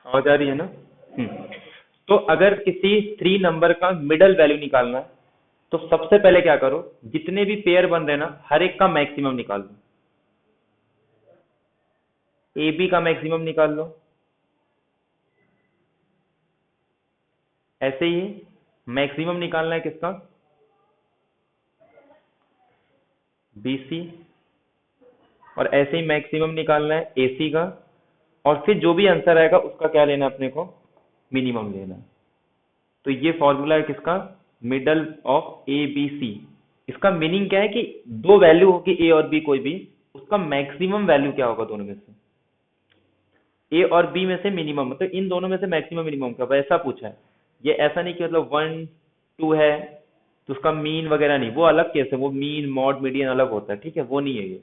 आवाज आ रही है ना? तो अगर किसी 3 नंबर का मिडल वैल्यू निकालना है तो सबसे पहले क्या करो, जितने भी पेयर बन रहे हैं ना हर एक का मैक्सिमम निकाल लो। ए बी का मैक्सिमम निकाल लो, ऐसे ही मैक्सिमम निकालना है किसका, बी सी, और ऐसे ही मैक्सिमम निकालना है ए सी का, और फिर जो भी आंसर आएगा उसका क्या लेना है अपने को, मिनिमम लेना है। तो ये फॉर्मूला है किसका, middle of A B C. इसका मीनिंग क्या है कि दो वैल्यू होगी ए और बी कोई भी, उसका मैक्सिमम वैल्यू क्या होगा दोनों में से, ए और बी में से मिनिमम, मतलब इन दोनों में से मैक्सिमम मिनिमम क्या, वैसा पूछा है। ये ऐसा नहीं कि मतलब 1 2 है तो उसका मीन वगैरह नहीं, वो अलग केस है, वो मीन मॉड मीडियन अलग होता है, ठीक है, वो नहीं है ये।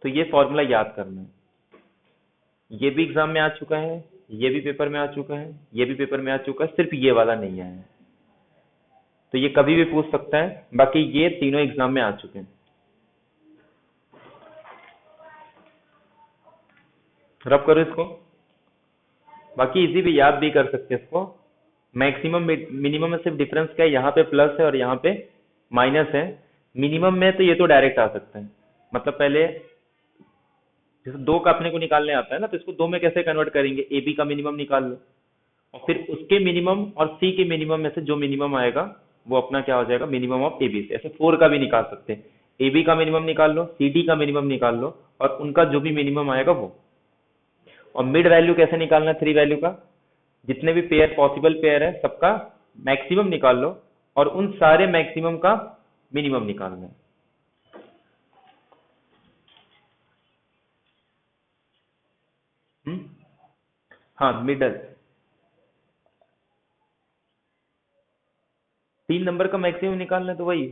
तो ये फॉर्मूला याद करना है। ये भी एग्जाम में आ चुका है, ये भी पेपर में आ चुका है, ये भी पेपर में आ चुका है, सिर्फ ये वाला नहीं आया है। तो ये कभी भी पूछ सकता है, बाकी ये तीनों एग्जाम में आ चुके हैं। रब करो इसको, बाकी इजी भी याद भी कर सकते हैं इसको। मैक्सिमम मिनिमम में सिर्फ डिफरेंस क्या है, यहाँ पे प्लस है और यहाँ पे माइनस है। मिनिमम में तो ये तो डायरेक्ट आ सकता है, मतलब पहले जैसे 2 का अपने को निकालने आता है ना, तो इसको 2 में कैसे कन्वर्ट करेंगे, ए बी का मिनिमम निकाल लो, और फिर उसके मिनिमम और सी के मिनिमम में से जो मिनिमम आएगा वो अपना क्या हो जाएगा, मिनिमम ऑफ ए बी से। ऐसे 4 का भी निकाल सकते हैं, ए बी का मिनिमम निकाल लो, सी डी का मिनिमम निकाल लो, और उनका जो भी मिनिमम आएगा वो। और मिड वैल्यू कैसे निकालना है 3 वैल्यू का, जितने भी पेयर पॉसिबल पेयर है सबका मैक्सिमम निकाल लो, और उन सारे मैक्सिमम का मिनिमम निकालना है। हम्म? हाँ, मिडल 3 नंबर का मैक्सिमम निकालना है, तो वही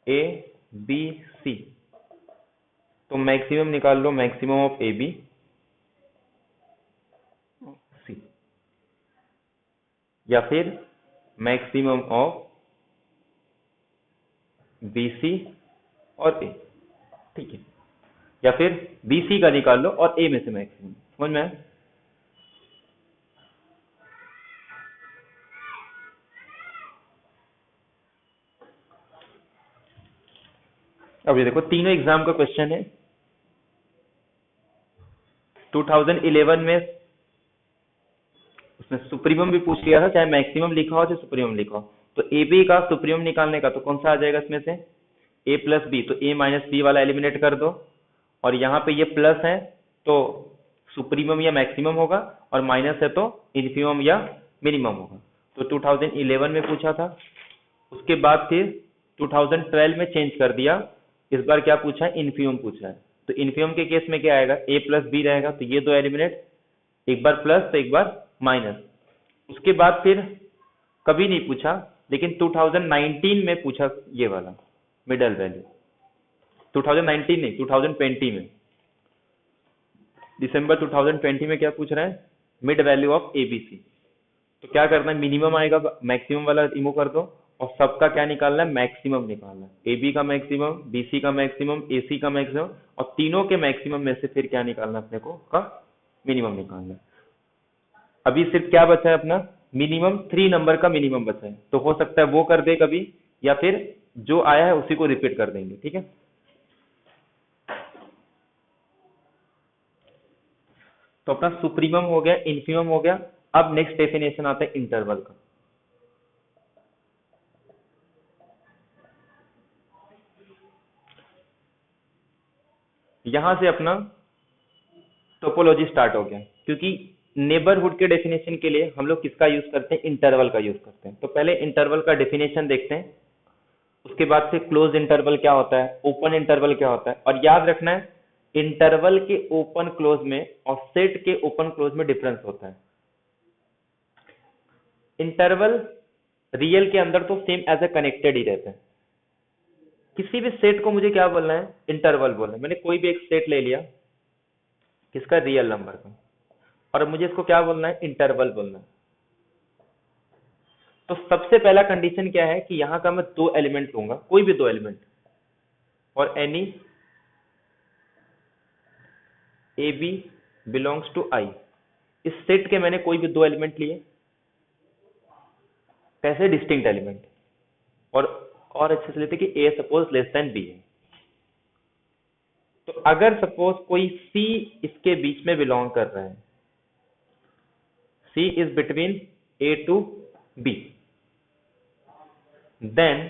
ए बी सी। तो मैक्सिमम निकाल लो, maximum of A B C, या फिर मैक्सिमम ऑफ बी सी और ए, ठीक है, या फिर बी सी का निकाल लो और ए में से मैक्सिमम। समझ में आया? अब ये देखो तीनों एग्जाम का क्वेश्चन है। 2011 में उसने सुप्रीमम भी पूछ लिया था, चाहे मैक्सिमम लिखा हो चाहे सुप्रीमम लिखा हो। तो ए बी का सुप्रीमम निकालने का तो कौन सा आ जाएगा इसमें से, ए प्लस बी, तो ए माइनस बी वाला एलिमिनेट कर दो, और यहाँ पे ये प्लस है तो सुप्रीमम या मैक्सिमम होगा, और माइनस है तो इन्फीमम या मिनिमम होगा। तो 2011 में पूछा था, उसके बाद फिर 2012 में चेंज कर दिया, इस बार क्या पूछा है, इन्फीमम पूछा है। तो इन्फीमम के केस में क्या आएगा, ए प्लस बी रहेगा, तो ये दो एलिमिनेट, एक बार प्लस तो एक बार माइनस। उसके बाद फिर कभी नहीं पूछा, लेकिन 2019 में पूछा ये वाला मिडल वैल्यू। 2019 नहीं, 2020 में, दिसंबर 2020 में क्या पूछ रहा है, मिड वैल्यू ऑफ एबीसी। तो क्या करना है, मिनिमम आएगा, मैक्सिमम वाला रिमूव कर दो, और सबका क्या निकालना है, मैक्सिमम निकालना है। ए बी का मैक्सिमम, बी सी का मैक्सिमम, ए सी का मैक्सिमम, और तीनों के मैक्सिमम में से फिर क्या निकालना है अपने को, का मिनिमम निकालना है। अभी सिर्फ क्या बचा है अपना, मिनिमम 3 नंबर का मिनिमम बचा है, तो हो सकता है वो कर दे कभी, या फिर जो आया है उसी को रिपीट कर देंगे, ठीक है। तो अपना सुप्रीमम हो गया, इन्फीमम हो गया। अब नेक्स्ट डेफिनेशन आता है इंटरवल का। यहां से अपना टोपोलॉजी स्टार्ट हो गया, क्योंकि नेबरहुड के डेफिनेशन के लिए हम लोग किसका यूज करते हैं, इंटरवल का यूज करते हैं। तो पहले इंटरवल का डेफिनेशन देखते हैं, उसके बाद से क्लोज इंटरवल क्या होता है, ओपन इंटरवल क्या होता है। और याद रखना है, इंटरवल के ओपन क्लोज में और सेट के ओपन क्लोज में डिफरेंस होता है। इंटरवल रियल के अंदर तो सेम एज ए कनेक्टेड ही रहते हैं। किसी भी सेट को मुझे क्या बोलना है, इंटरवल बोलना है। मैंने कोई भी एक सेट ले लिया किसका, रियल नंबर का, और मुझे इसको क्या बोलना है, इंटरवल बोलना है। तो सबसे पहला कंडीशन क्या है कि यहां का मैं 2 एलिमेंट लूंगा, कोई भी 2 एलिमेंट, और any A B belongs to I, इस सेट के मैंने कोई भी दो एलिमेंट लिए, कैसे डिस्टिंक्ट एलिमेंट, और अच्छे से लेते कि A suppose less than B है। तो अगर सपोज कोई सी इसके बीच में बिलोंग कर रहा है, C is between A to B, then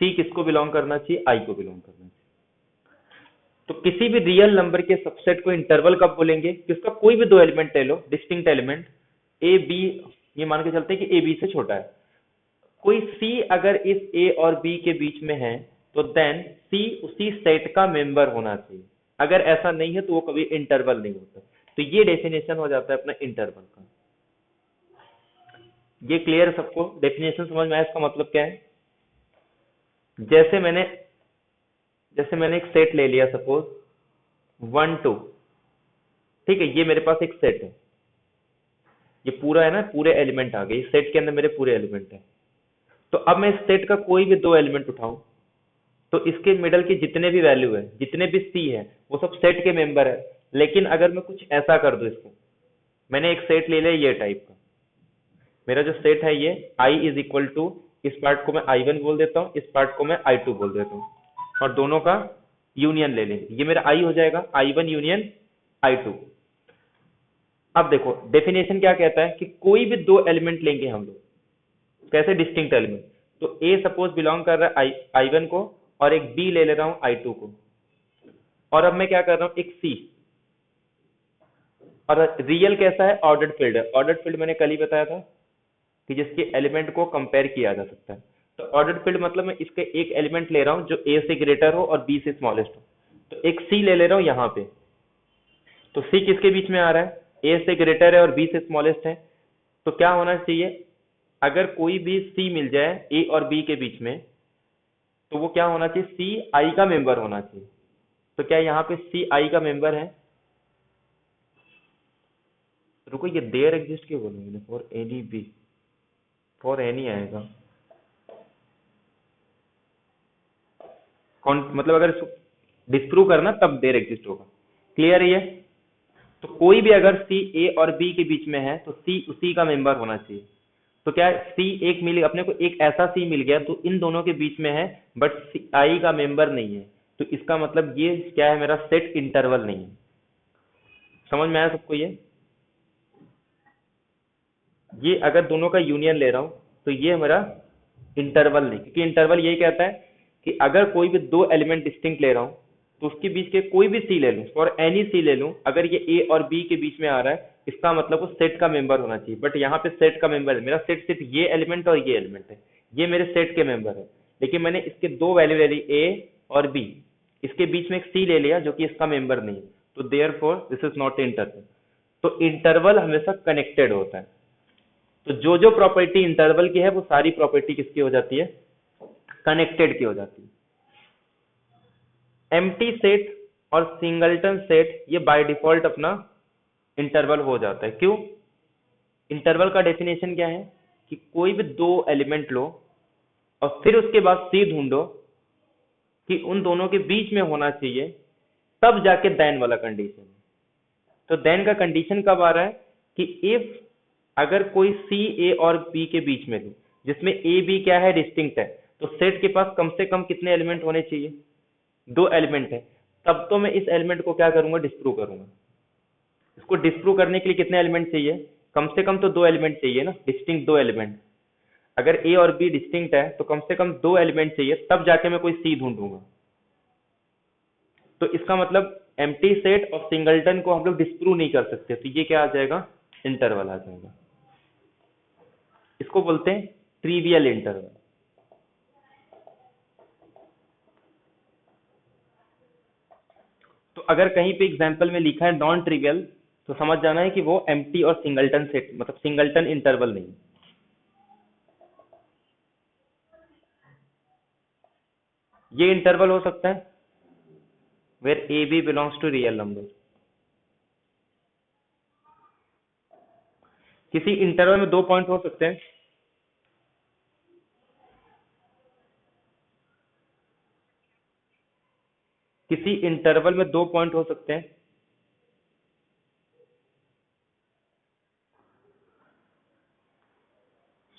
C किसको बिलोंग करना चाहिए, आई को बिलोंग करना चाहिए। तो किसी भी रियल नंबर के सबसेट को इंटरवल कब बोलेंगे, कि उसका कोई भी दो एलिमेंट ले लो, डिस्टिंक्ट एलिमेंट ए बी, ये मान के चलते हैं कि ए बी से छोटा है, कोई सी अगर इस ए और बी के बीच में है तो देन सी उसी सेट का मेंबर होना चाहिए, अगर ऐसा नहीं है तो वो कभी इंटरवल नहीं होता। तो ये डेफिनेशन हो जाता है अपना इंटरवल का। ये क्लियर है सबको, डेफिनेशन समझ में आया, इसका मतलब क्या है। जैसे मैंने एक सेट ले लिया सपोज 1 2, ठीक है, ये मेरे पास एक सेट है, ये पूरा है ना, पूरे एलिमेंट आ गए सेट के अंदर, मेरे पूरे एलिमेंट है। तो अब मैं इस सेट का कोई भी दो एलिमेंट उठाऊं तो इसके मिडल की जितने भी वैल्यू है, जितने भी सी है, वो सब सेट के मेंबर है। लेकिन अगर मैं कुछ ऐसा कर दूं, इसको मैंने एक सेट ले लिया ये टाइप का, मेरा जो सेट है ये आई इज इक्वल टू, इस पार्ट को मैं I1 बोल देता हूँ, इस पार्ट को मैं I2 बोल देता हूँ, और दोनों का यूनियन ले लेंगे, ये मेरा I हो जाएगा, I1 यूनियन I2। अब देखो डेफिनेशन क्या कहता है कि कोई भी दो एलिमेंट लेंगे हम लोग, कैसे डिस्टिंक्ट एलिमेंट, तो ए सपोज बिलोंग कर रहा है I1 को, और एक बी ले ले रहा हूं I2 को, और अब मैं क्या कर रहा हूं एक सी, और रियल कैसा है, ऑर्डर्ड फील्ड है। ऑर्डर्ड फील्ड मैंने कल ही बताया था कि जिसके एलिमेंट को कंपेयर किया जा सकता है। तो ऑर्डर्ड फील्ड मतलब मैं इसके एक एलिमेंट ले रहा हूं जो ए से ग्रेटर हो और बी से स्मॉलेस्ट हो, तो एक सी ले रहा हूं यहां पे, तो सी किसके बीच में आ रहा है, ए से ग्रेटर है और बी से स्मॉलेस्ट है। तो क्या होना चाहिए, अगर कोई भी सी मिल जाए ए और बी के बीच में, तो वो क्या होना चाहिए, सी आई का मेंबर होना चाहिए। तो क्या यहाँ पे सी आई का मेंबर है, रुको ये देयर एग्जिस्ट क्यों बोलूंगी, for any B, for any आएगा, कौन मतलब अगर डिस्प्रूव करना तब देयर एग्जिस्ट होगा। क्लियर है ये। तो कोई भी अगर सी ए और बी के बीच में है तो सी उसी का मेंबर होना चाहिए। तो क्या सी एक मिल, अपने को एक ऐसा सी मिल गया तो इन दोनों के बीच में है, बट आई का मेंबर नहीं है, तो इसका मतलब ये क्या है, मेरा सेट इंटरवल नहीं है। समझ में आया सबको ये अगर दोनों का यूनियन ले रहा हूं तो ये मेरा इंटरवल नहीं, क्योंकि इंटरवल यही कहता है कि अगर कोई भी दो एलिमेंट डिस्टिंक्ट ले रहा हूं तो उसके बीच के कोई भी सी ले लूं, और एनी सी ले लूं, अगर ये ए और बी के बीच में आ रहा है, इसका मतलब वो सेट का मेंबर होना चाहिए। बट यहाँ पे सेट का मेंबर है, मेरा सेट सिर्फ ये एलिमेंट और ये एलिमेंट है, ये मेरे सेट के मेंबर है, लेकिन मैंने इसके दो वैल्यू ले ली ए और बी, इसके बीच में एक सी ले लिया जो कि इसका मेंबर नहीं है, तो therefore this is not interval. तो इंटरवल हमेशा कनेक्टेड होता है। तो जो जो प्रॉपर्टी इंटरवल की है वो सारी प्रॉपर्टी किसकी हो जाती है, कनेक्टेड की हो जाती है। एम्प्टी सेट और सिंगलटन सेट ये बाय डिफॉल्ट अपना इंटरवल हो जाता है। क्यों, इंटरवल का डेफिनेशन क्या है कि कोई भी दो एलिमेंट लो और फिर उसके बाद सी ढूंढो कि उन दोनों के बीच में होना चाहिए, तब जाके देन वाला कंडीशन। तो देन का कंडीशन कब आ रहा है कि इफ अगर कोई सी ए और बी के बीच में लूं जिसमें ए बी क्या है, डिस्टिंक्ट है, तो सेट के पास कम से कम कितने एलिमेंट होने चाहिए, दो एलिमेंट है, तब तो मैं इस एलिमेंट को क्या करूंगा, डिस्प्रूव करूंगा। इसको डिस्प्रूव करने के लिए कितने एलिमेंट चाहिए, कम से कम तो दो एलिमेंट चाहिए ना, डिस्टिंक्ट दो एलिमेंट। अगर ए और बी डिस्टिंक्ट है तो कम से कम दो एलिमेंट चाहिए, तब जाके मैं कोई सी ढूंढूंगा। तो इसका मतलब एम्प्टी सेट और सिंगलटन को हम लोग डिस्प्रूव नहीं कर सकते, तो ये क्या आ जाएगा, इंटरवल आ जाएगा। इसको बोलते हैं ट्रिवियल इंटरवल। तो अगर कहीं पे एग्जांपल में लिखा है नॉन ट्रिवियल, तो समझ जाना है कि वो एम्प्टी और सिंगलटन सेट, मतलब सिंगलटन इंटरवल नहीं। ये इंटरवल हो सकता है where a B belongs to real number. किसी इंटरवल में दो पॉइंट हो सकते हैं, किसी इंटरवल में दो पॉइंट हो सकते हैं,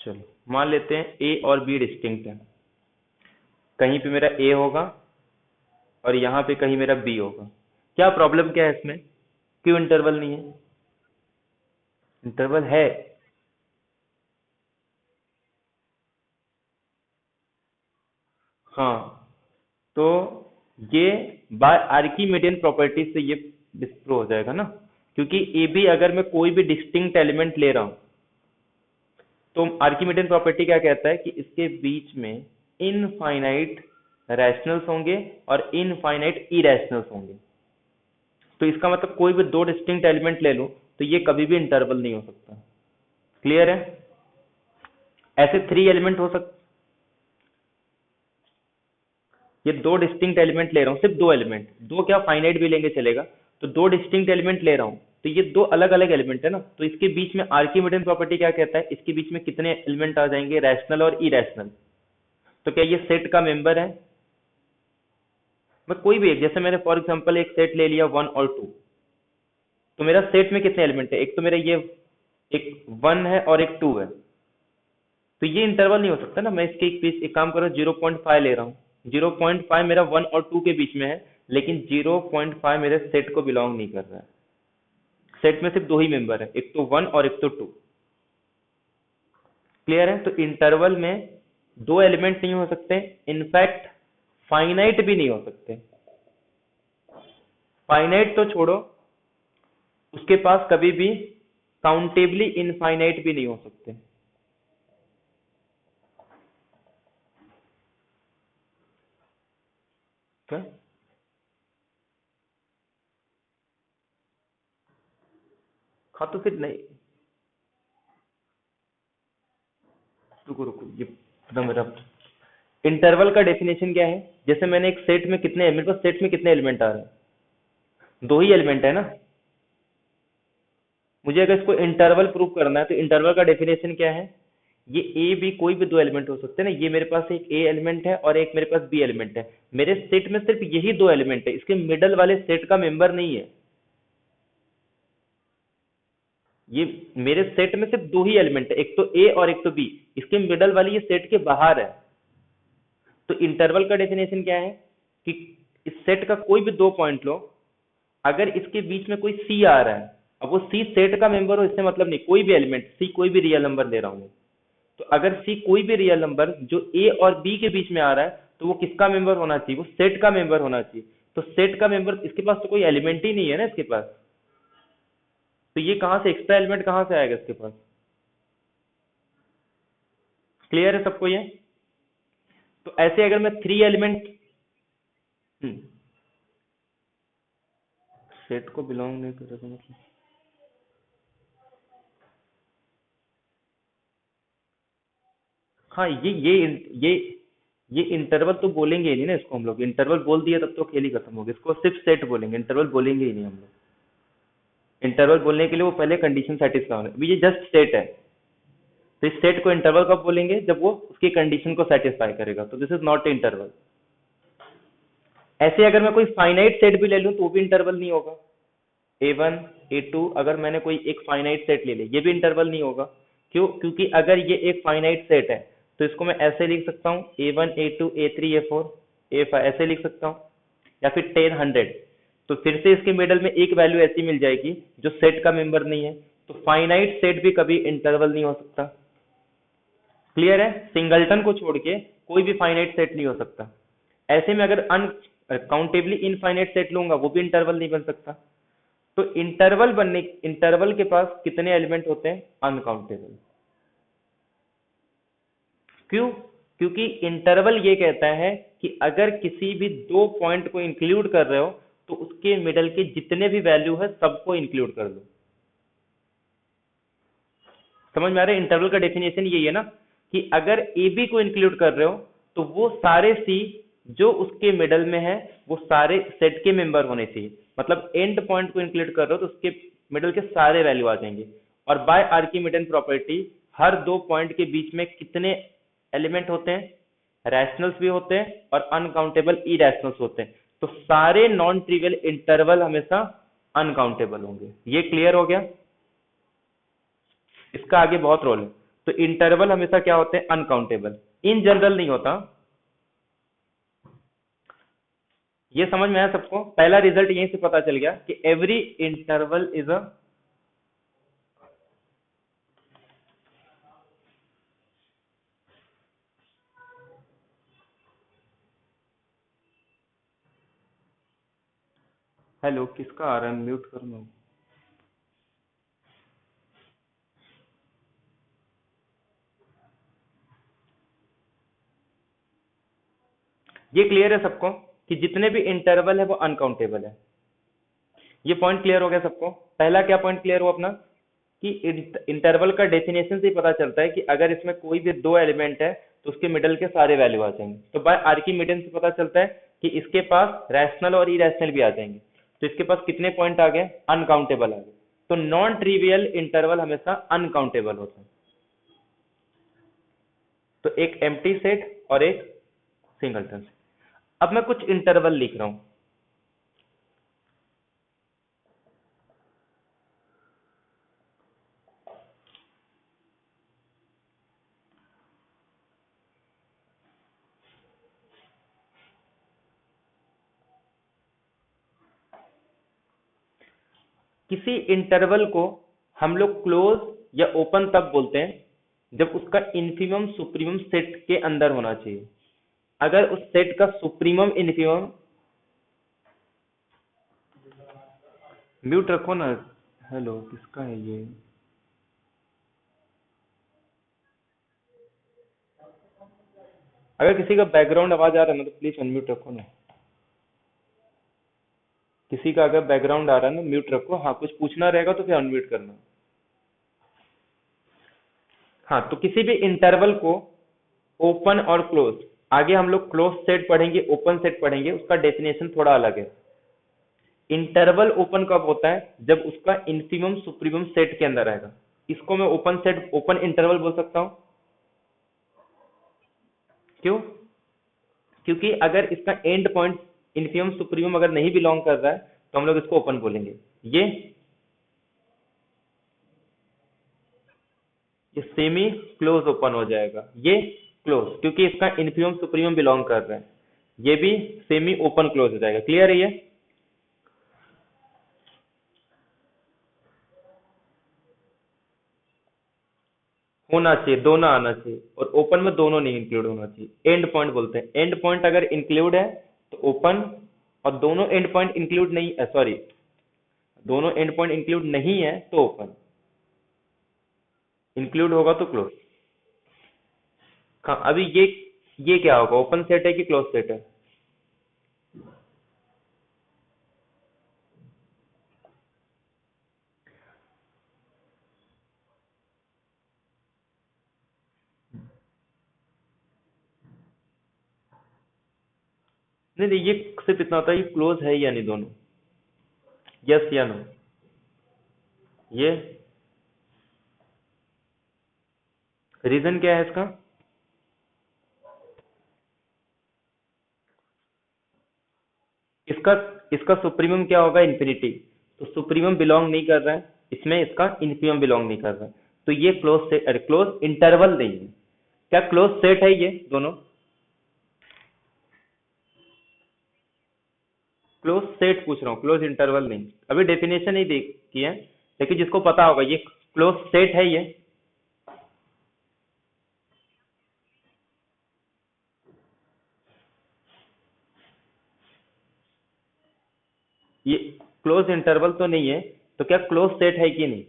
चलो मान लेते हैं ए और बी डिस्टिंक्ट है, कहीं पे मेरा ए होगा और यहाँ पे कहीं मेरा बी होगा। क्या प्रॉब्लम क्या है इसमें, क्यों इंटरवल नहीं है? इंटरवल है। हाँ, तो ये बाय आर्किमिडियन प्रॉपर्टी से ये डिस्प्रूव हो जाएगा ना, क्योंकि ए बी अगर मैं कोई भी डिस्टिंक्ट एलिमेंट ले रहा हूं तो आर्किमिडियन प्रॉपर्टी क्या कहता है कि इसके बीच में इनफाइनाइट रैशनल्स होंगे और इनफाइनाइट इरेशनल्स होंगे। तो इसका मतलब कोई भी दो डिस्टिंक्ट एलिमेंट ले लो तो ये कभी भी इंटरवल नहीं हो सकता। क्लियर है? ऐसे थ्री एलिमेंट हो सकते, ये दो डिस्टिंक्ट एलिमेंट ले रहा हूँ, सिर्फ दो एलिमेंट, दो क्या फाइनाइट भी लेंगे चलेगा, तो दो डिस्टिंक्ट एलिमेंट ले रहा हूँ तो ये दो अलग अलग एलिमेंट है ना, तो इसके बीच में आर्किमिडियन प्रॉपर्टी क्या कहता है, इसके बीच में कितने एलिमेंट आ जाएंगे, रैशनल और इरेशनल। तो क्या ये सेट का मेंबर है? मैं कोई भी एक, जैसे मैंने फॉर एग्जांपल एक सेट ले लिया 1 और 2, तो मेरा सेट में कितने एलिमेंट है, एक तो मेरा ये एक 1 है और एक 2 है, तो ये इंटरवल नहीं हो सकता ना। मैं इसके एक काम करो 0.5 ले रहा हूँ, 0.5 मेरा 1 और 2 के बीच में है, लेकिन 0.5 मेरे सेट को बिलोंग नहीं कर रहा है। सेट में सिर्फ दो ही मेंबर है, एक तो 1 और एक तो 2। क्लियर है? तो इंटरवल में दो एलिमेंट नहीं हो सकते, इनफैक्ट फाइनाइट भी नहीं हो सकते। फाइनाइट तो छोड़ो, उसके पास कभी भी काउंटेबली इनफाइनाइट भी नहीं हो सकते। क्या? हाँ तो फिर नहीं, रुको रुको, ये एकदम मेरा इंटरवल का डेफिनेशन क्या है, जैसे मैंने एक सेट में कितने, मेरे पास सेट में कितने एलिमेंट आ रहे हैं, दो ही एलिमेंट है ना। मुझे अगर इसको इंटरवल प्रूव करना है तो इंटरवल का डेफिनेशन क्या है, ये ए बी कोई भी दो एलिमेंट हो सकते हैं ना, ये मेरे पास एक ए एलिमेंट है और एक मेरे पास बी एलिमेंट है, मेरे सेट में सिर्फ यही दो एलिमेंट है, इसके मिडल वाले सेट का मेंबर नहीं है। ये मेरे सेट में सिर्फ दो ही एलिमेंट है, एक तो ए और एक तो बी, इसके मिडल वाली ये सेट के बाहर है। तो इंटरवल का डेफिनेशन क्या है कि इस सेट का कोई भी दो पॉइंट लो, अगर इसके बीच में कोई सी आ रहा है, अब वो सी सेट का मेंबर हो इससे मतलब नहीं, कोई भी एलिमेंट सी, कोई भी रियल नंबर ले रहा हूं मैं, तो अगर सी कोई भी रियल नंबर जो ए और बी के बीच में आ रहा है तो वो किसका मेंबर होना चाहिए, वो सेट का मेंबर होना चाहिए। तो सेट का मेंबर, इसके पास तो कोई एलिमेंट ही नहीं है ना इसके पास, तो ये कहां से एक्स्ट्रा एलिमेंट कहां से आएगा इसके पास। क्लियर है सबको ये? तो ऐसे अगर मैं थ्री एलिमेंट सेट को बिलोंग नहीं कर रहा तो मतलब, हाँ ये ये इंटरवल तो बोलेंगे ही नहीं ना इसको, हम लोग इंटरवल बोल दिया तब तो खेल ही खत्म हो गया, इसको सिर्फ सेट बोलेंगे, इंटरवल बोलेंगे ही नहीं हम लोग। इंटरवल बोलने के लिए वो पहले कंडीशन सेटिस्फाई होना, अभी ये जस्ट सेट है, तो इस सेट को इंटरवल कब बोलेंगे, जब वो उसकी कंडीशन को सेटिस्फाई करेगा, तो दिस इज नॉट इंटरवल। ऐसे अगर मैं कोई फाइनाइट सेट भी ले लूं तो वो भी इंटरवल नहीं होगा। A1 A2 अगर मैंने कोई एक फाइनाइट सेट ले लिया, ये भी इंटरवल नहीं होगा। क्यों? क्योंकि अगर ये एक फाइनाइट सेट है तो इसको मैं ऐसे लिख सकता हूँ A1 A2 A3 A4 A5, ऐसे लिख सकता हूँ, या फिर 10 100, तो फिर से इसके मिडल में एक वैल्यू ऐसी मिल जाएगी जो सेट का मेंबर नहीं है। तो फाइनाइट सेट भी कभी इंटरवल नहीं हो सकता। क्लियर है? सिंगलटन को छोड़ के कोई भी फाइनाइट सेट नहीं हो सकता। ऐसे में अगर अनकाउंटेबली इनफाइनाइट सेट लूंगा वो भी इंटरवल नहीं बन सकता। तो इंटरवल के पास कितने एलिमेंट होते हैं? अनकाउंटेबल। क्यों? क्योंकि इंटरवल ये कहता है कि अगर किसी भी दो पॉइंट को इंक्लूड कर रहे हो तो उसके मिडल के जितने भी वैल्यू है सबको इंक्लूड कर दो। समझ में आ रहा है? इंटरवल का डेफिनेशन यही है ना कि अगर ए बी को इंक्लूड कर रहे हो तो वो सारे सी जो उसके मिडल में है वो सारे सेट के मेंबर होने चाहिए, मतलब एंड पॉइंट को इंक्लूड कर रहे हो तो उसके मिडल के सारे वैल्यू आ जाएंगे। और बाय आर्किमिडियन प्रॉपर्टी हर दो पॉइंट के बीच में कितने एलिमेंट होते हैं? रैशनल्स भी होते हैं और अनकाउंटेबल इरेशनल्स होते हैं। तो सारे नॉन ट्रिवियल इंटरवल हमेशा अनकाउंटेबल होंगे। ये क्लियर हो गया? इसका आगे बहुत रोल है। तो इंटरवल हमेशा क्या होते हैं, अनकाउंटेबल, इन जनरल नहीं होता। ये समझ में आया सबको? पहला रिजल्ट यहीं से पता चल गया कि every interval is a, hello किसका आ रहा है, म्यूट करना। ये क्लियर है सबको कि जितने भी इंटरवल है वो अनकाउंटेबल है? ये पॉइंट क्लियर हो गया सबको? पहला क्या पॉइंट क्लियर हुआ अपना कि इंटरवल का डेफिनेशन से ही पता चलता है कि अगर इसमें कोई भी दो एलिमेंट है तो उसके मिडल के सारे वैल्यू आ जाएंगे। तो बाय आर्किमिडीयन से पता चलता है कि इसके पास रैशनल और इरेशनल भी आ जाएंगे। तो इसके पास कितने पॉइंट आ गए, अनकाउंटेबल आ गए। तो नॉन ट्रिवियल इंटरवल हमेशा अनकाउंटेबल होता है। तो एक एम्प्टी सेट और एक सिंगलटन सेट। अब मैं कुछ इंटरवल लिख रहा हूं। किसी इंटरवल को हम लोग क्लोज या ओपन तब बोलते हैं जब उसका इन्फिमम सुप्रीमम सेट के अंदर होना चाहिए। अगर उस सेट का सुप्रीमम इन्फिमम, म्यूट रखो ना। हेलो किसका है ये? अगर किसी का बैकग्राउंड आवाज आ रहा है ना तो प्लीज अनम्यूट रखो ना। किसी का अगर बैकग्राउंड आ रहा है ना म्यूट रखो। हाँ कुछ पूछना रहेगा तो फिर अनम्यूट करना। हाँ तो किसी भी इंटरवल को ओपन और क्लोज, आगे हम लोग क्लोज सेट पढ़ेंगे, ओपन सेट पढ़ेंगे, उसका डेफिनेशन थोड़ा अलग है। इंटरवल ओपन कब होता है, जब उसका इन्फिमम सुप्रीमम सेट के अंदर आएगा। इसको मैं ओपन सेट, ओपन इंटरवल बोल सकता हूं। क्यों? क्योंकि अगर इसका एंड पॉइंट इन्फिमम सुप्रीमम अगर नहीं बिलोंग कर रहा है तो हम लोग इसको ओपन बोलेंगे। ये ये सेमी क्लोज ओपन हो जाएगा। ये क्लोज क्योंकि इसका इन्फिमम सुप्रीमम बिलोंग कर रहा है। ये भी सेमी ओपन क्लोज हो जाएगा। क्लियर है ये? होना चाहिए, दोनों आना चाहिए, और ओपन में दोनों नहीं इंक्लूड होना चाहिए। एंड पॉइंट बोलते हैं। एंड पॉइंट अगर इंक्लूड है तो ओपन, और दोनों एंड पॉइंट इंक्लूड नहीं, सॉरी, दोनों एंड पॉइंट इंक्लूड नहीं है तो ओपन, इंक्लूड होगा तो क्लोज। हाँ अभी ये क्या होगा, ओपन सेट है कि क्लोज सेट है? नहीं नहीं, ये सिर्फ इतना होता है कि क्लोज है या नहीं दोनों, यस या नो। ये रीजन क्या है इसका? इसका इसका सुप्रीमम क्या होगा, इन्फिनिटी। तो सुप्रीमम बिलोंग नहीं कर रहा है इसमें, इसका इन्फिमम बिलोंग नहीं कर रहा है। तो ये क्लोज सेट, अरे क्लोज इंटरवल नहीं है। क्या क्लोज सेट है ये दोनों? क्लोज सेट पूछ रहा हूँ, क्लोज इंटरवल नहीं। अभी डेफिनेशन नहीं देखी है, लेकिन जिसको पता होगा ये क्लोज सेट है ये। ये क्लोज इंटरवल तो नहीं है, तो क्या क्लोज सेट है कि नहीं?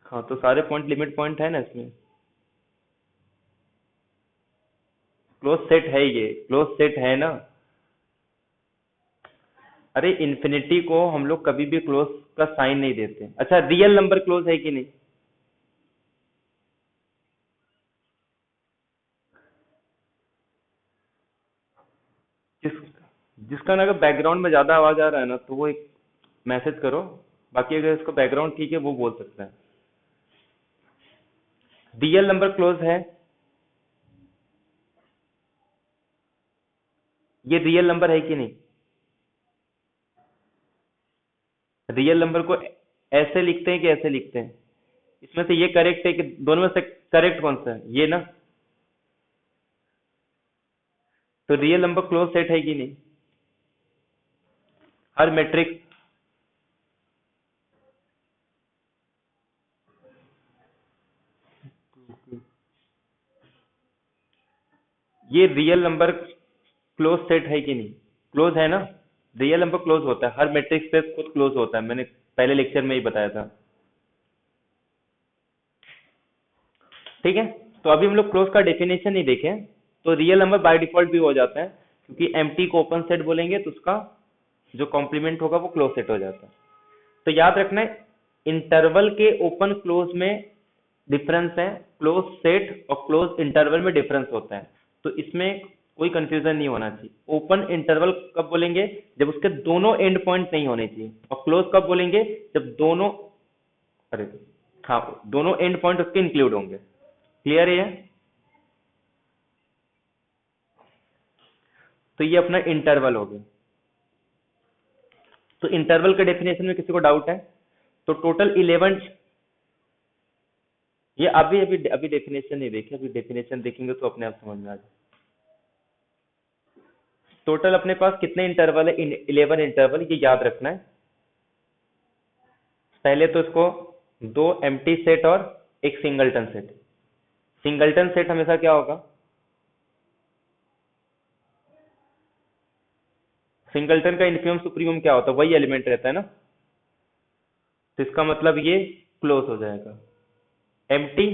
हाँ तो सारे पॉइंट लिमिट पॉइंट है ना इसमें। क्लोज सेट है, ये क्लोज सेट है ना। अरे इन्फिनिटी को हम लोग कभी भी क्लोज का साइन नहीं देते। अच्छा रियल नंबर क्लोज है कि नहीं? जिस जिसका ना अगर बैकग्राउंड में ज्यादा आवाज आ रहा है ना तो वो एक मैसेज करो। बाकी अगर इसका बैकग्राउंड ठीक है वो बोल सकता है। रियल नंबर क्लोज है। ये रियल नंबर है कि नहीं? रियल नंबर को ऐसे लिखते हैं कि ऐसे लिखते हैं? इसमें से ये करेक्ट है कि दोनों में से करेक्ट कौन सा है? ये ना। तो रियल नंबर क्लोज सेट है कि नहीं? हर मैट्रिक्स, ये रियल नंबर क्लोज सेट है कि नहीं? क्लोज है ना? रियल नंबर क्लोज होता है, हर मैट्रिक्स पे खुद क्लोज होता है, मैंने पहले लेक्चर में ही बताया था। ठीक है, तो अभी हम लोग क्लोज का डेफिनेशन नहीं देखे। तो रियल नंबर बाय डिफॉल्ट भी हो जाता है, क्योंकि एम्प्टी को ओपन सेट बोलेंगे तो उसका जो कॉम्प्लीमेंट होगा वो क्लोज सेट हो जाता है। तो याद रखना है, इंटरवल के ओपन क्लोज में डिफरेंस है, क्लोज सेट और क्लोज इंटरवल में डिफरेंस होता है। तो इसमें कोई कंफ्यूजन नहीं होना चाहिए। ओपन इंटरवल कब बोलेंगे? जब उसके दोनों एंड पॉइंट नहीं होने चाहिए। और क्लोज कब बोलेंगे? जब दोनों, अरे हाँ, दोनों एंड पॉइंट उसके इंक्लूड होंगे। क्लियर है? तो ये अपना इंटरवल हो गया। तो इंटरवल के डेफिनेशन में किसी को डाउट है? तो टोटल 11, ये अभी अभी अभी डेफिनेशन नहीं देखे, अभी डेफिनेशन देखेंगे तो अपने आप समझ में आ जाए। टोटल अपने पास कितने इंटरवल है? 11 इंटरवल, ये याद रखना है। पहले तो इसको दो एम्प्टी सेट और एक सिंगलटन सेट। सिंगलटन सेट हमेशा क्या होगा? सिंगलटन का इन्फिमम सुप्रीमम क्या होता है? वही एलिमेंट रहता है ना। तो इसका मतलब ये क्लोज हो जाएगा। एम्प्टी,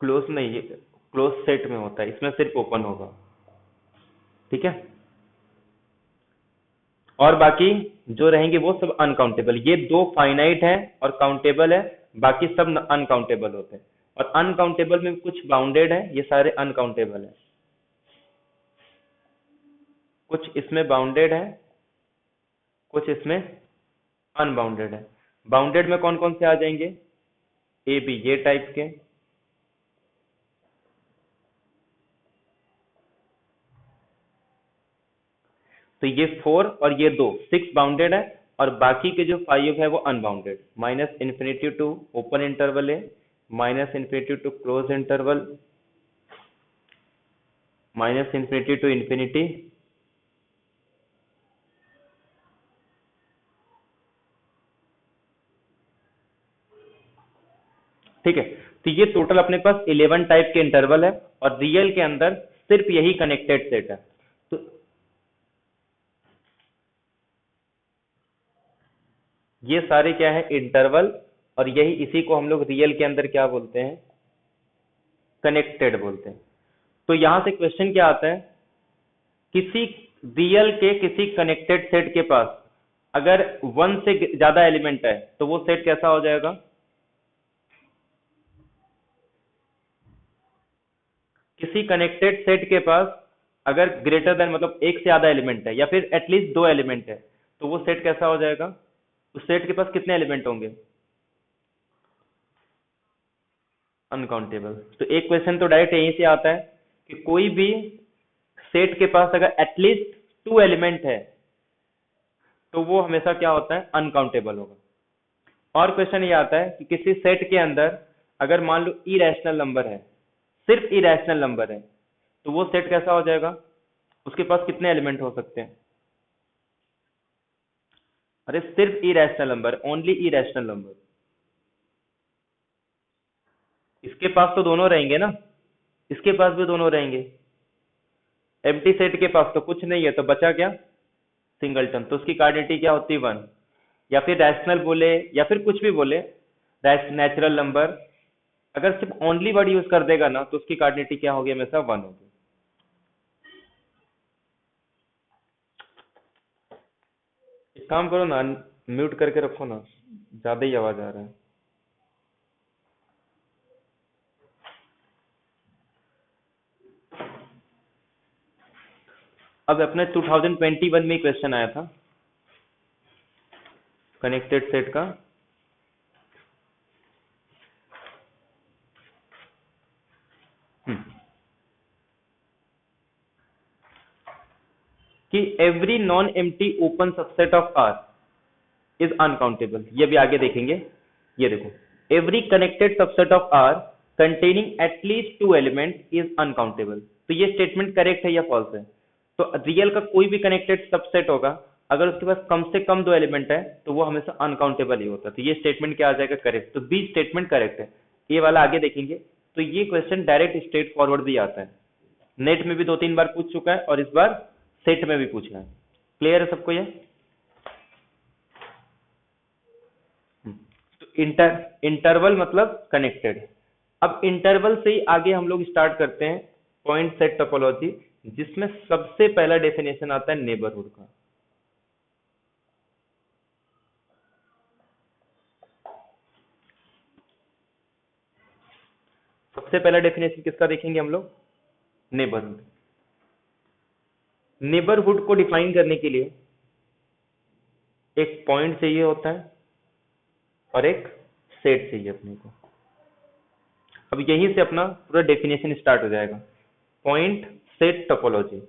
क्लोज नहीं, ये क्लोज सेट में होता है, इसमें सिर्फ ओपन होगा। ठीक है, और बाकी जो रहेंगे वो सब अनकाउंटेबल। ये दो फाइनाइट है और काउंटेबल है, बाकी सब अनकाउंटेबल होते हैं। और अनकाउंटेबल में कुछ बाउंडेड है, ये सारे अनकाउंटेबल है। कुछ इसमें बाउंडेड है, कुछ इसमें अनबाउंडेड है। बाउंडेड में कौन कौन से आ जाएंगे? ए बी, ये टाइप के। तो ये 4 और ये 2, 6 बाउंडेड है। और बाकी के जो 5 है वो unbounded. Minus infinity to open interval है, minus infinity to close interval, minus infinity to infinity, ठीक है। तो ये टोटल अपने पास 11 टाइप के इंटरवल है, और रियल के अंदर सिर्फ यही कनेक्टेड सेट है। तो ये सारे क्या है? इंटरवल। और यही, इसी को हम लोग रियल के अंदर क्या बोलते हैं? कनेक्टेड बोलते हैं। तो यहां से क्वेश्चन क्या आता है? किसी रियल के किसी कनेक्टेड सेट के पास अगर 1 से ज्यादा एलिमेंट है तो वो सेट कैसा हो जाएगा? किसी कनेक्टेड सेट के पास अगर ग्रेटर देन, मतलब एक से ज्यादा एलिमेंट है या फिर एटलीस्ट दो एलिमेंट है, तो वो सेट कैसा हो जाएगा? उस सेट के पास कितने एलिमेंट होंगे? अनकाउंटेबल। तो एक क्वेश्चन तो डायरेक्ट यहीं से आता है कि कोई भी सेट के पास अगर एटलीस्ट 2 एलिमेंट है तो वो हमेशा क्या होता है? अनकाउंटेबल होगा। और क्वेश्चन ये आता है कि किसी सेट के अंदर अगर मान लो इरेशनल नंबर है, सिर्फ इरेशनल नंबर है, तो वो सेट कैसा हो जाएगा? उसके पास कितने एलिमेंट हो सकते हैं? अरे सिर्फ irrational number, only irrational number. इसके पास तो दोनों रहेंगे ना, इसके पास भी दोनों रहेंगे। एम्प्टी सेट के पास तो कुछ नहीं है, तो बचा क्या? सिंगलटन। तो उसकी कार्डिनिटी क्या होती है? 1। या फिर रैशनल बोले या फिर कुछ भी बोले, नेचुरल नंबर, अगर सिर्फ ओनली वर्ड यूज कर देगा ना तो उसकी कार्डिनिटी क्या होगी? हमेशा 1 होगी। एक काम करो ना, म्यूट करके रखो ना, ज्यादा ही आवाज आ रहा है। अब अपने 2021 में क्वेश्चन आया था कनेक्टेड सेट का। Hmm, every non empty open subset of R is uncountable, ये भी आगे देखेंगे। ये देखो, every connected subset of R containing at least 2 element is uncountable. तो ये स्टेटमेंट करेक्ट है या फॉल्स है? तो रियल का कोई भी कनेक्टेड सबसेट होगा, अगर उसके पास कम से कम 2 एलिमेंट है तो वो हमेशा अनकाउंटेबल ही होता है। तो ये स्टेटमेंट क्या आ जाएगा? करेक्ट। तो बी स्टेटमेंट करेक्ट है। ये वाला आगे देखेंगे। तो ये क्वेश्चन डायरेक्ट स्ट्रेट फॉरवर्ड भी आता है, नेट में भी 2-3 बार पूछ चुका है और इस बार सेट में भी पूछा है। क्लियर है सबको ये? तो इंटरवल मतलब कनेक्टेड। अब इंटरवल से ही आगे हम लोग स्टार्ट करते हैं पॉइंट सेट टोपोलॉजी, जिसमें सबसे पहला डेफिनेशन आता है नेबरहुड का। सबसे पहला डेफिनेशन किसका देखेंगे हम लोग? नेबरहुड। नेबरहुड को डिफाइन करने के लिए एक पॉइंट चाहिए होता है और एक सेट चाहिए अपने को। अब यहीं से अपना पूरा डेफिनेशन स्टार्ट हो जाएगा, पॉइंट सेट टोपोलॉजी।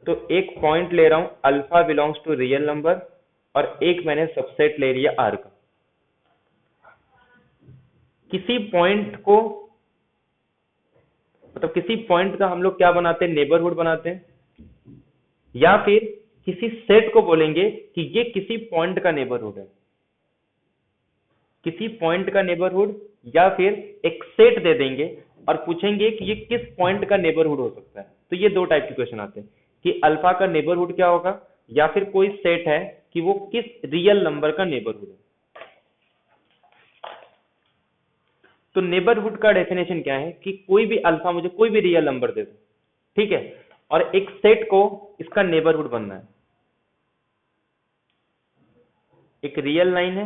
तो एक पॉइंट ले रहा हूं alpha belongs to real number, और एक मैंने सबसेट ले लिया आर का। किसी पॉइंट को, मतलब किसी पॉइंट का हम लोग क्या बनाते हैं? नेबरहुड बनाते हैं, या फिर किसी सेट को बोलेंगे कि ये किसी पॉइंट का नेबरहुड है। किसी पॉइंट का नेबरहुड, या फिर एक सेट दे देंगे और पूछेंगे कि ये किस पॉइंट का नेबरहुड हो सकता है। तो ये दो टाइप के क्वेश्चन आते हैं कि अल्फा का नेबरहुड क्या होगा, या फिर कोई सेट है कि वो किस रियल नंबर का नेबरहुड है। तो नेबरहुड का डेफिनेशन क्या है कि कोई भी अल्फा मुझे कोई भी रियल नंबर दे दो, ठीक है, और एक सेट को इसका नेबरहुड बनना है। एक रियल लाइन है,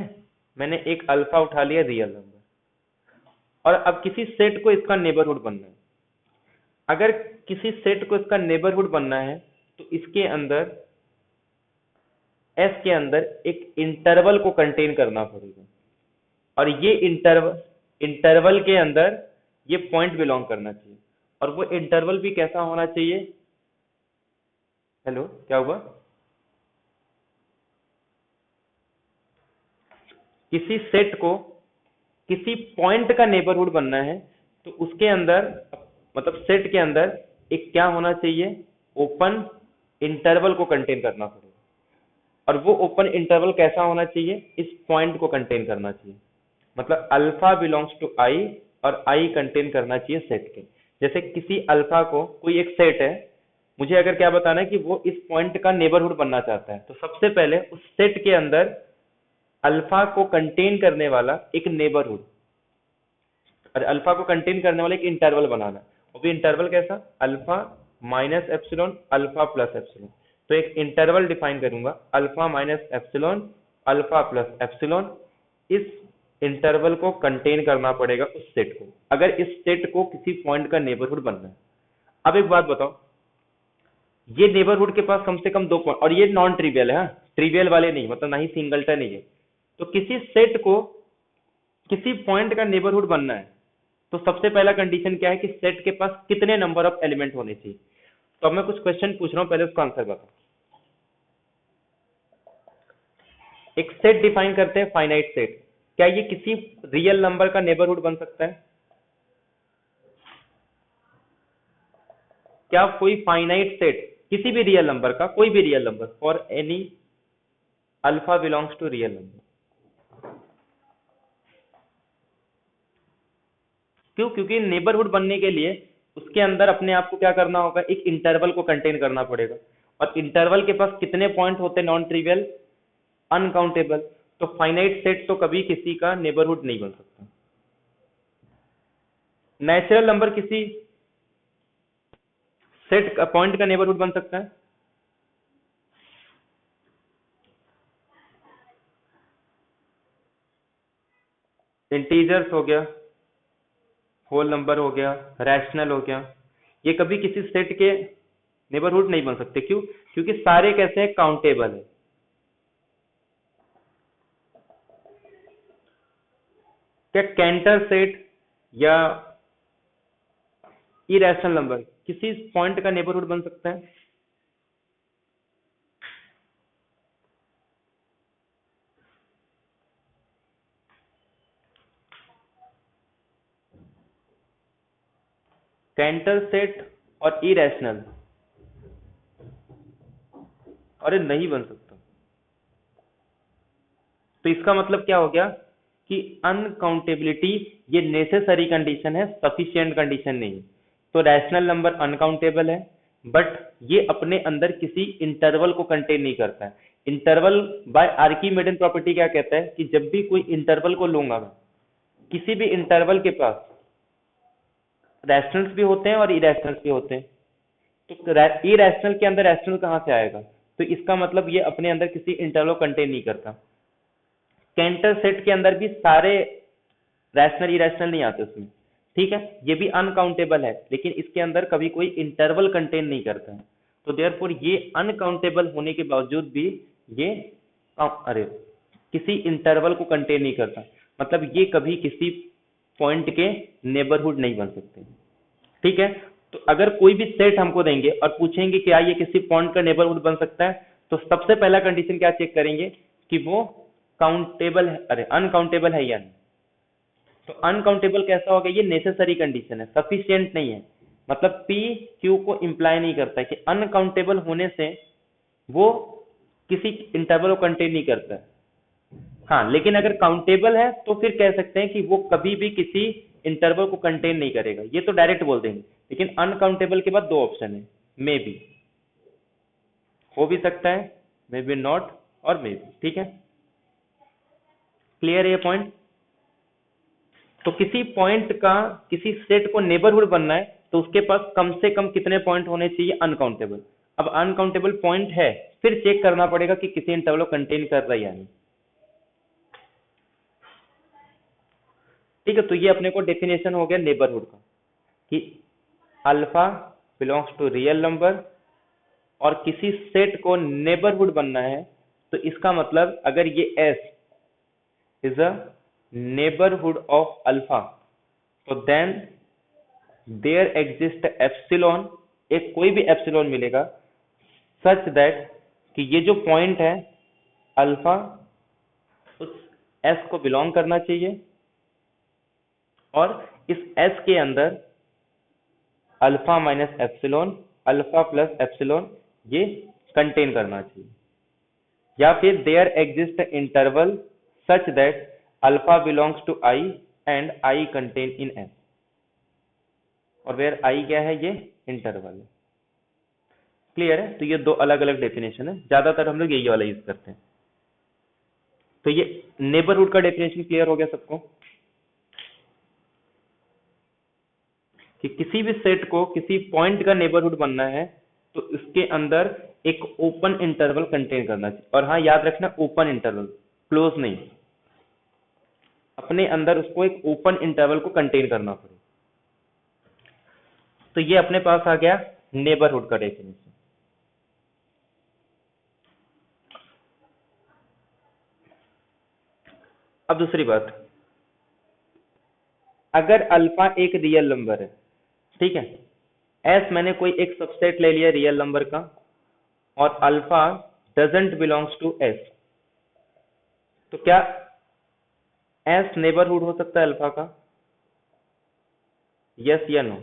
मैंने एक अल्फा उठा लिया रियल नंबर, और अब किसी सेट को इसका नेबरहुड बनना है। अगर किसी सेट को इसका नेबरहुड बनना है तो इसके अंदर, एस के अंदर एक इंटरवल को कंटेन करना पड़ेगा, और ये इंटरवल के अंदर ये पॉइंट बिलोंग करना चाहिए। और वो इंटरवल भी कैसा होना चाहिए? हेलो, क्या हुआ? किसी सेट को किसी पॉइंट का नेबरहुड बनना है तो उसके अंदर, मतलब सेट के अंदर एक क्या होना चाहिए? ओपन इंटरवल को कंटेन करना पड़ेगा। और वो ओपन इंटरवल कैसा होना चाहिए? इस पॉइंट को कंटेन करना चाहिए। मतलब अल्फा बिलोंग्स टू आई, और आई कंटेन करना चाहिए सेट के। जैसे किसी अल्फा को, कोई एक सेट है, मुझे अगर क्या बताना है कि वो इस पॉइंट का नेबरहुड बनना चाहता है, तो सबसे पहले उस सेट के अंदर अल्फा को कंटेन करने वाला एक नेबरहुड, और अल्फा को कंटेन करने वाला एक इंटरवल बनाना। वो भी इंटरवल कैसा? Alpha minus epsilon, alpha plus epsilon. तो एक इंटरवल डिफाइन करूंगा, alpha minus epsilon, alpha plus epsilon. इस इंटरवल को कंटेन करना पड़ेगा उस सेट को, अगर इस सेट को किसी पॉइंट का नेबरहुड बनना है। अब एक बात बताओ, ये नेबरहुड के पास कम से कम 2 पॉइंट, और ये नॉन ट्रिवियल है, ट्रिवियल वाले नहीं, मतलब ना ही सिंगलटन नहीं है। तो किसी सेट को किसी पॉइंट का नेबरहुड बनना है तो सबसे पहला कंडीशन क्या है कि सेट के पास कितने नंबर ऑफ एलिमेंट होने चाहिए। तो अब मैं कुछ क्वेश्चन पूछ रहा हूं, पहले उसका आंसर बताओ। एक सेट डिफाइन करते हैं, फाइनाइट सेट। क्या ये किसी रियल नंबर का नेबरहुड बन सकता है? क्या कोई फाइनाइट सेट किसी भी रियल नंबर का, कोई भी real number, for any alpha belongs to real number? क्यों? क्योंकि नेबरहुड बनने के लिए उसके अंदर अपने आप को क्या करना होगा? एक इंटरवल को कंटेन करना पड़ेगा, और इंटरवल के पास कितने पॉइंट होते हैं? Non trivial, uncountable. तो फाइनाइट सेट तो कभी किसी का नेबरहुड नहीं बन सकता। नेचुरल नंबर किसी सेट का पॉइंट का नेबरहुड बन सकता है? इंटीजर्स हो गया, होल नंबर हो गया, रैशनल हो गया, ये कभी किसी सेट के नेबरहुड नहीं बन सकते। क्यों? क्योंकि सारे कैसे हैं? काउंटेबल है। क्या कैंटर सेट या इरेशनल नंबर किसी पॉइंट का नेबरहुड बन सकता है? कैंटर सेट और इरेशनल, अरे नहीं बन सकता। तो इसका मतलब क्या हो गया कि अनकाउंटेबिलिटी ये नेसेसरी कंडीशन है, सफिशिएंट कंडीशन नहीं। तो रैशनल नंबर अनकाउंटेबल है, बट ये अपने अंदर किसी इंटरवल को कंटेन नहीं करता है। इंटरवल बाय आर्कीमेडन प्रॉपर्टी क्या कहता है कि जब भी कोई इंटरवल को लूंगा मैं, किसी भी इंटरवल के पास रैशनल्स भी होते हैं और इरेशनल्स भी होते हैं। तो इरेशनल के अंदर रैशनल कहाँ से आएगा? तो इसका मतलब ये अपने अंदर किसी इंटरवल को कंटेन नहीं करता। कैंटर सेट के अंदर भी सारे रैशनल इरेशनल नहीं आते उसमें, ठीक है। ये भी अनकाउंटेबल है, लेकिन इसके अंदर कभी कोई इंटरवल कंटेन नहीं करता है। तो देयरफॉर ये अनकाउंटेबल होने के बावजूद भी ये अरे किसी इंटरवल को कंटेन नहीं करता, मतलब ये कभी किसी पॉइंट के नेबरहुड नहीं बन सकते, ठीक है। तो अगर कोई भी सेट हमको देंगे और पूछेंगे क्या ये किसी पॉइंट का नेबरहुड बन सकता है, तो सबसे पहला कंडीशन क्या चेक करेंगे कि वो काउंटेबल है, अरे अनकाउंटेबल है या नहीं। तो अनकाउंटेबल कैसा होगा? ये नेसेसरी कंडीशन है, सफिशिएंट नहीं है। मतलब पी क्यू को इंप्लाई नहीं करता है कि अनकाउंटेबल होने से वो किसी इंटरवल को कंटेन नहीं करता है। हाँ, लेकिन अगर काउंटेबल है तो फिर कह सकते हैं कि वो कभी भी किसी इंटरवल को कंटेन नहीं करेगा, ये तो डायरेक्ट बोल देंगे। लेकिन अनकाउंटेबल के बाद दो ऑप्शन है, मे बी, हो भी सकता है, मे बी नॉट, और मे बी, ठीक है। क्लियर है ये पॉइंट? तो किसी पॉइंट का किसी सेट को नेबरहुड बनना है तो उसके पास कम से कम कितने पॉइंट होने चाहिए? अनकाउंटेबल। अब अनकाउंटेबल पॉइंट है, फिर चेक करना पड़ेगा कि किसी इंटरवल को कंटेन कर रहा है या नहीं, ठीक है। तो ये अपने को डेफिनेशन हो गया नेबरहुड का कि alpha belongs to real number, और किसी सेट को नेबरहुड बनना है तो इसका मतलब अगर ये S is a neighbourhood of alpha, तो देन देयर एग्जिस्ट एप्सिलॉन, एक कोई भी एप्सिलॉन मिलेगा सच दैट कि ये जो पॉइंट है अल्फा उस एस को बिलोंग करना चाहिए, और इस एस के अंदर alpha minus epsilon, alpha plus epsilon ये कंटेन करना चाहिए। या फिर there exist interval such that alpha belongs to I and I contain in S, और वेयर आई क्या है? ये इंटरवल है। क्लियर है? तो ये दो अलग अलग डेफिनेशन है, ज्यादातर हम लोग यही वाला यूज करते हैं। तो ये नेबरहुड का डेफिनेशन क्लियर हो गया सबको कि किसी भी सेट को किसी पॉइंट का नेबरहुड बनना है तो इसके अंदर एक ओपन इंटरवल कंटेन करना चाहिए। और हाँ, याद रखना ओपन इंटरवल, क्लोज नहीं, अपने अंदर उसको एक ओपन इंटरवल को कंटेन करना पड़ेगा। तो ये अपने पास आ गया नेबरहुड का डेफिनेशन। अब दूसरी बात, अगर अल्फा एक रियल नंबर है, ठीक है, एस मैंने कोई एक सबसेट ले लिया रियल नंबर का, और alpha doesn't belongs to S, तो क्या एस नेबरहुड हो सकता है अल्फा का? यस या नो?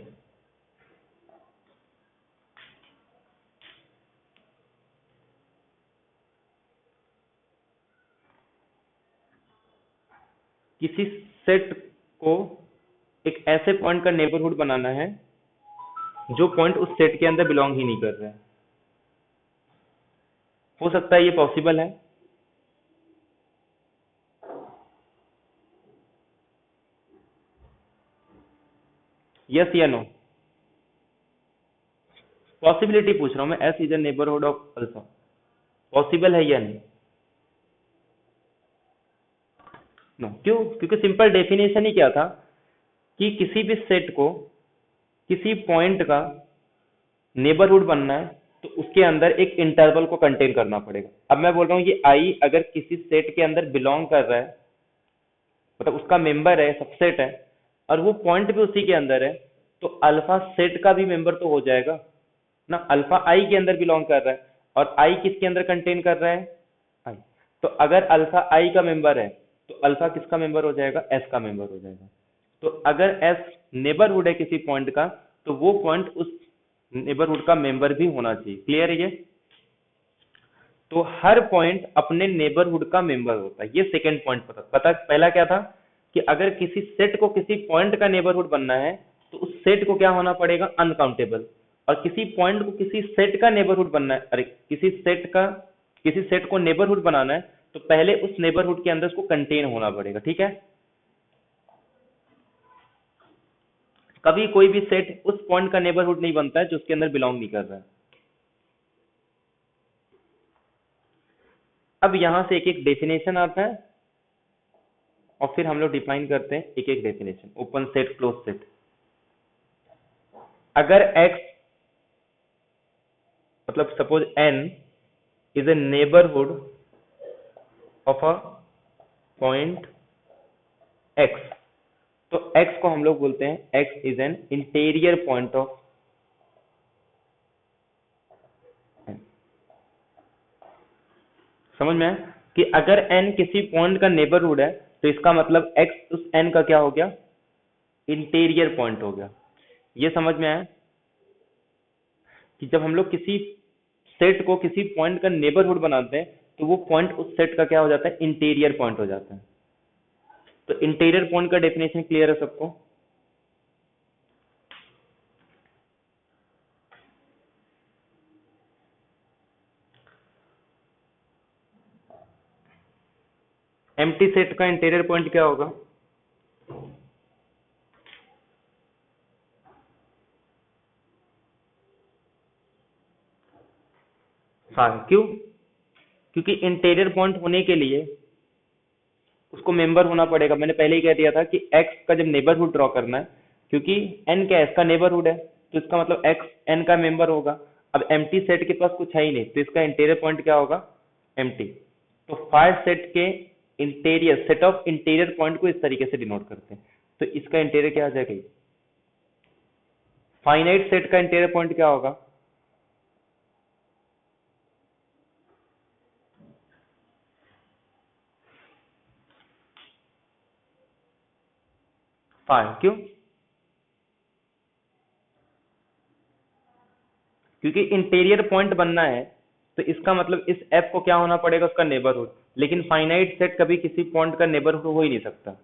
किसी सेट को एक ऐसे पॉइंट का नेबरहुड बनाना है जो पॉइंट उस सेट के अंदर बिलोंग ही नहीं कर रहा है, हो सकता है ये पॉसिबल है? यस या नो? पॉसिबिलिटी पूछ रहा हूं मैं, S is a neighbourhood of alpha, possible है या नहीं? नो, क्यों? क्योंकि सिंपल डेफिनेशन ही क्या था कि किसी भी सेट को किसी पॉइंट का नेबरहुड बनना है तो उसके अंदर एक इंटरवल को कंटेन करना पड़ेगा। अब मैं बोल रहा हूँ ये आई अगर किसी सेट के अंदर बिलोंग कर रहा है, मतलब उसका मेंबर है, सबसेट है, और वो पॉइंट भी उसी के अंदर है, तो अल्फा सेट का भी मेंबर तो हो जाएगा ना, अल्फा आई के अंदर बिलोंग कर रहा है, और आई किसके अंदर कंटेन कर रहा है, आई। तो अगर अल्फा आई का मेंबर है तो अल्फा किसका मेंबर हो जाएगा, एस का मेंबर हो जाएगा। तो अगर एस नेबरहुड है किसी पॉइंट का, तो वो पॉइंट उस नेबरहुड का मेंबर भी होना चाहिए। क्लियर है ये? तो हर पॉइंट अपने नेबरहुड का मेंबर होता है। ये सेकंड पॉइंट पता पहला क्या था कि अगर किसी सेट को किसी पॉइंट का नेबरहुड बनना है तो उस सेट को क्या होना पड़ेगा, अनकाउंटेबल। और किसी पॉइंट को किसी सेट का नेबरहुड बनना है, अरे किसी सेट को नेबरहुड बनाना है तो पहले उस नेबरहुड के अंदर उसको कंटेन होना पड़ेगा। ठीक है? कभी कोई भी सेट उस पॉइंट का नेबरहुड नहीं बनता है जो उसके अंदर बिलोंग नहीं कर रहा है। अब यहां से एक एक डेफिनेशन आता है और फिर हम लोग डिफाइन करते हैं एक एक definition. Open set, close set. अगर x मतलब suppose n is a neighbourhood of a point x, तो x को हम लोग बोलते हैं x is an interior point of n। समझ में आया कि अगर n किसी पॉइंट का नेबरहुड है तो इसका मतलब x उस n का क्या हो गया, इंटीरियर पॉइंट हो गया। ये समझ में आया कि जब हम लोग किसी सेट को किसी पॉइंट का नेबरहुड बनाते हैं तो वो पॉइंट उस सेट का क्या हो जाता है, इंटीरियर पॉइंट हो जाता है। तो इंटीरियर पॉइंट का डेफिनेशन क्लियर है सबको? एम्प्टी सेट का इंटीरियर पॉइंट क्या होगा? क्यों? क्योंकि इंटीरियर पॉइंट होने के लिए उसको मेंबर होना पड़ेगा। मैंने पहले ही कह दिया था कि एक्स का जब नेबरहुड ड्रॉ करना है, क्योंकि एन क्या है, इसका नेबरहुड है, तो इसका मतलब एक्स एन का मेंबर होगा। अब एम्प्टी सेट के पास कुछ है ही नहीं, तो इसका इंटीरियर पॉइंट क्या होगा, एम्प्टी। तो फायर सेट के interior set of interior point को इस तरीके से डिनोट करते हैं। तो इसका इंटीरियर क्या आ जाएगा, फाइनाइट सेट का इंटीरियर पॉइंट क्या होगा, फाइव। क्यों? क्योंकि इंटीरियर पॉइंट बनना है तो इसका मतलब इस एफ को क्या होना पड़ेगा, उसका नेबरहुड। लेकिन फाइनाइट सेट कभी किसी पॉइंट का नेबरहुड हो ही नहीं सकता।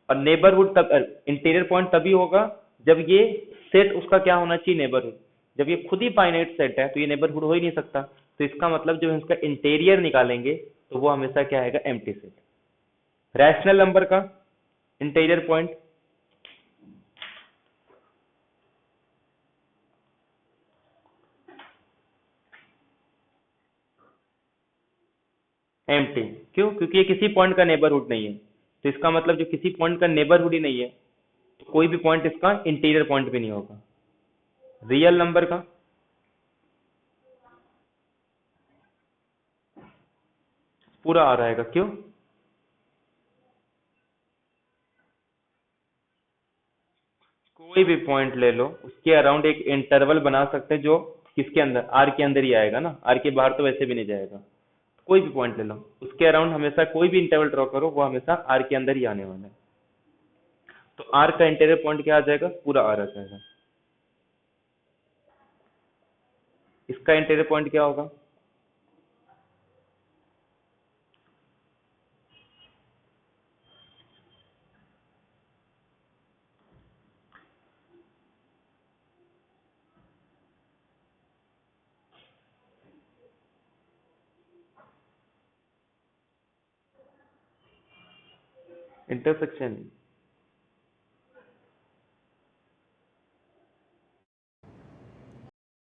और नेबरहुड तब इंटीरियर पॉइंट तभी होगा जब ये सेट उसका क्या होना चाहिए, नेबरहुड। जब ये खुद ही फाइनाइट सेट है तो ये नेबरहुड हो ही नहीं सकता। तो इसका मतलब जब हम इसका इंटीरियर निकालेंगे तो वो हमेशा क्या आएगा, एम्प्टी सेट। रैशनल नंबर का इंटीरियर पॉइंट एम्प्टी। क्यों? क्योंकि ये किसी पॉइंट का नेबरहुड नहीं है। तो इसका मतलब जो किसी पॉइंट का नेबरहुड ही नहीं है तो कोई भी पॉइंट इसका इंटीरियर पॉइंट भी नहीं होगा। रियल नंबर का पूरा आ रहेगा। क्यों? कोई भी पॉइंट ले लो, उसके अराउंड एक इंटरवल बना सकते हैं जो किसके अंदर, आर के अंदर ही आएगा ना, आर के बाहर तो वैसे भी नहीं जाएगा। कोई भी पॉइंट ले लो, उसके अराउंड हमेशा कोई भी इंटरवल ड्रॉ करो, वो हमेशा आर के अंदर ही आने वाला है। तो आर का इंटीरियर पॉइंट क्या आ जाएगा, पूरा आर आ जाएगा। इसका इंटीरियर पॉइंट क्या होगा, इंटरसेक्शन।